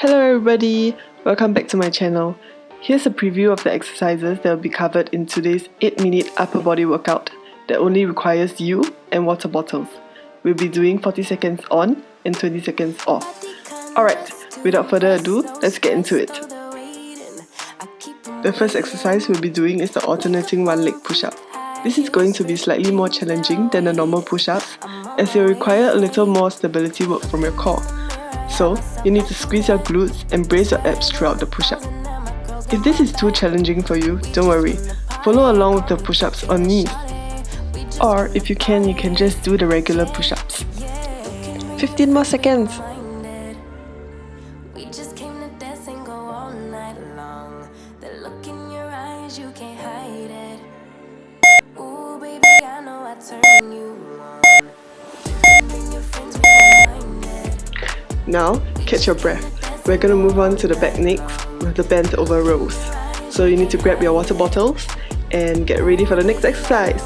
Hello everybody, welcome back to my channel. Here's a preview of the exercises that will be covered in today's 8-minute upper body workout that only requires you and water bottles. We'll be doing 40 seconds on and 20 seconds off. Alright, without further ado, let's get into it. The first exercise we'll be doing is the alternating one leg push-up. This is going to be slightly more challenging than the normal push-ups as it will require a little more stability work from your core. So, you need to squeeze your glutes and brace your abs throughout the push-up. If this is too challenging for you, don't worry. Follow along with the push-ups on knees. Or, if you can just do the regular push-ups. 15 more seconds. Now, catch your breath. We're going to move on to the back next with the bent over rows. So you need to grab your water bottles and get ready for the next exercise.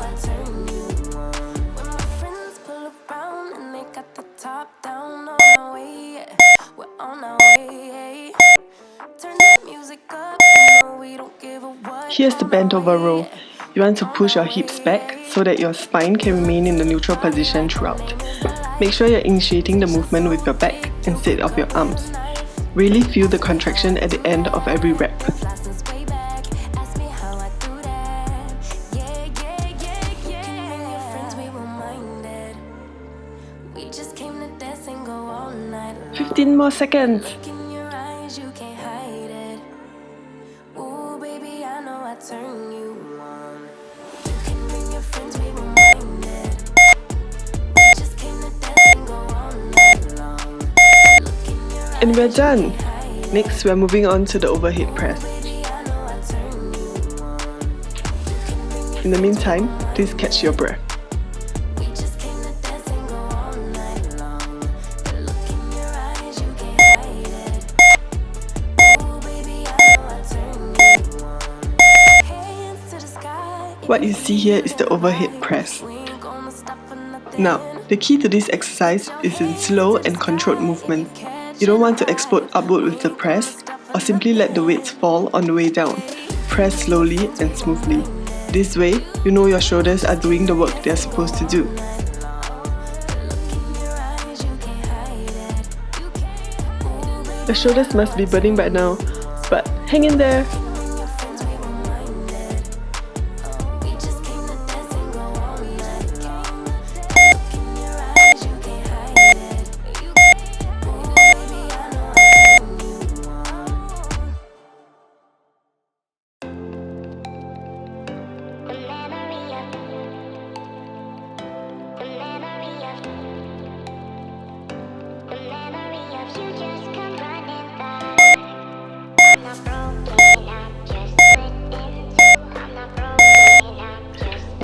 Here's the bent over row. You want to push your hips back so that your spine can remain in the neutral position throughout. Make sure you're initiating the movement with your back instead of your arms. Really feel the contraction at the end of every rep. "15 more seconds. And we're done! Next, we're moving on to the overhead press. In the meantime, please catch your breath. What you see here is the overhead press. Now, the key to this exercise is in slow and controlled movement. You don't want to explode upward with the press or simply let the weights fall on the way down. Press slowly and smoothly. This way, you know your shoulders are doing the work they're supposed to do. The shoulders must be burning by now, but hang in there!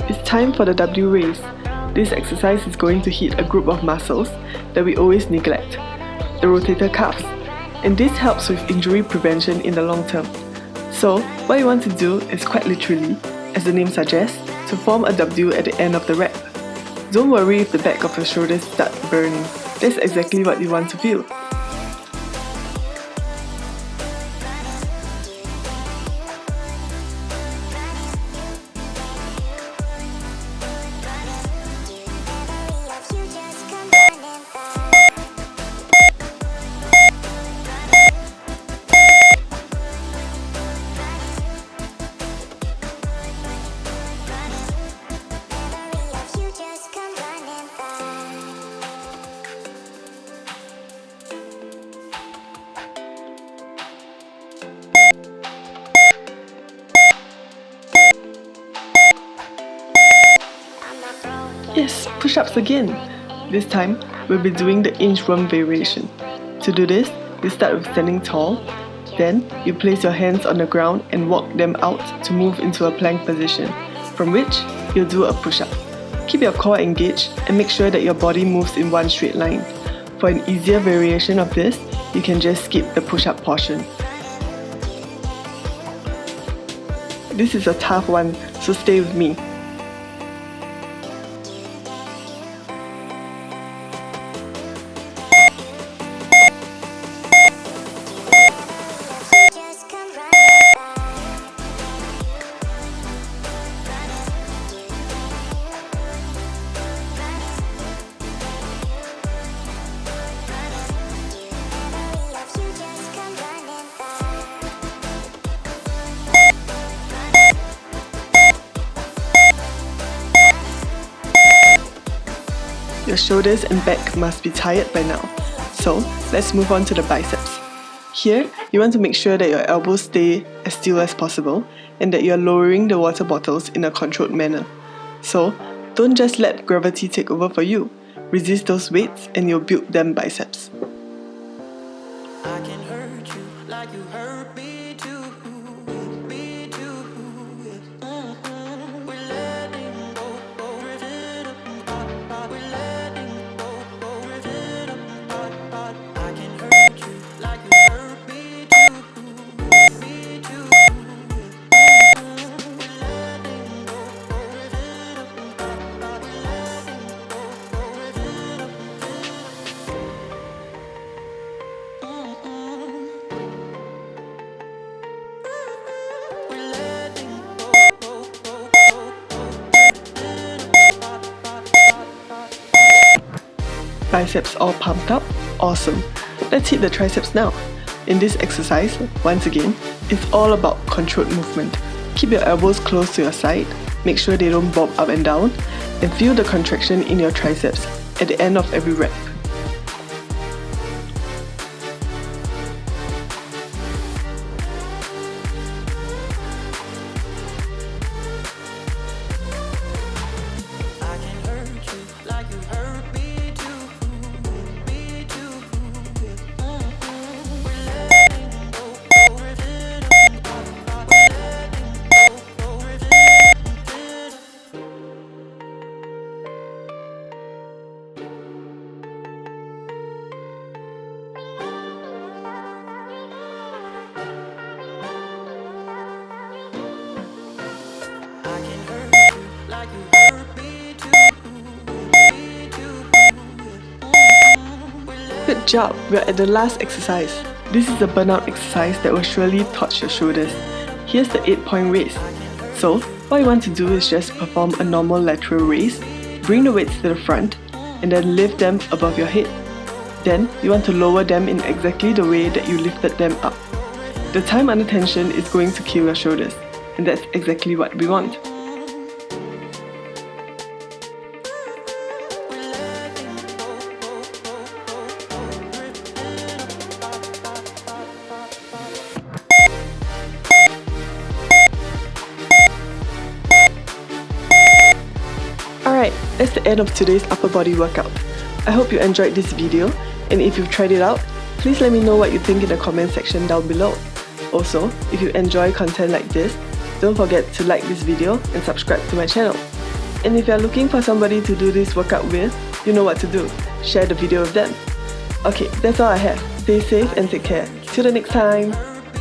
It's time for the W raise. This exercise is going to hit a group of muscles that we always neglect, the rotator cuffs, and this helps with injury prevention in the long term. So, what you want to do is quite literally, as the name suggests, to form a W at the end of the rep. Don't worry if the back of your shoulders start burning, that's exactly what you want to feel. Yes, push-ups again! This time, we'll be doing the inchworm variation. To do this, you start with standing tall, then you place your hands on the ground and walk them out to move into a plank position, from which you'll do a push-up. Keep your core engaged and make sure that your body moves in one straight line. For an easier variation of this, you can just skip the push-up portion. This is a tough one, so stay with me. your shoulders and back must be tired by now. So let's move on to the biceps. Here, you want to make sure that your elbows stay as still as possible and that you are lowering the water bottles in a controlled manner. So, don't just let gravity take over for you. Resist those weights and you'll build them biceps. I can hurt you like you hurt me too, me too. We're letting go, drifting apart. We're letting go, drifting apart. I can hurt you like you hurt me too, me too. We're letting go, drifting apart. We're letting go, drifting apart. Biceps all pumped up? Awesome! Let's hit the triceps now. In this exercise, once again, it's all about controlled movement. Keep your elbows close to your side, make sure they don't bob up and down, and feel the contraction in your triceps at the end of every rep. Good job, we're at the last exercise. This is the burnout exercise that will surely torch your shoulders. Here's the 8-point raise. So, what you want to do is just perform a normal lateral raise, bring the weights to the front, and then lift them above your head. Then, you want to lower them in exactly the way that you lifted them up. The time under tension is going to kill your shoulders, and that's exactly what we want. Alright, that's the end of today's upper body workout. I hope you enjoyed this video, and if you've tried it out, please let me know what you think in the comment section down below. Also, if you enjoy content like this, don't forget to like this video and subscribe to my channel. And if you're looking for somebody to do this workout with, you know what to do. Share the video with them. Okay, that's all I have. Stay safe and take care. Till the next time.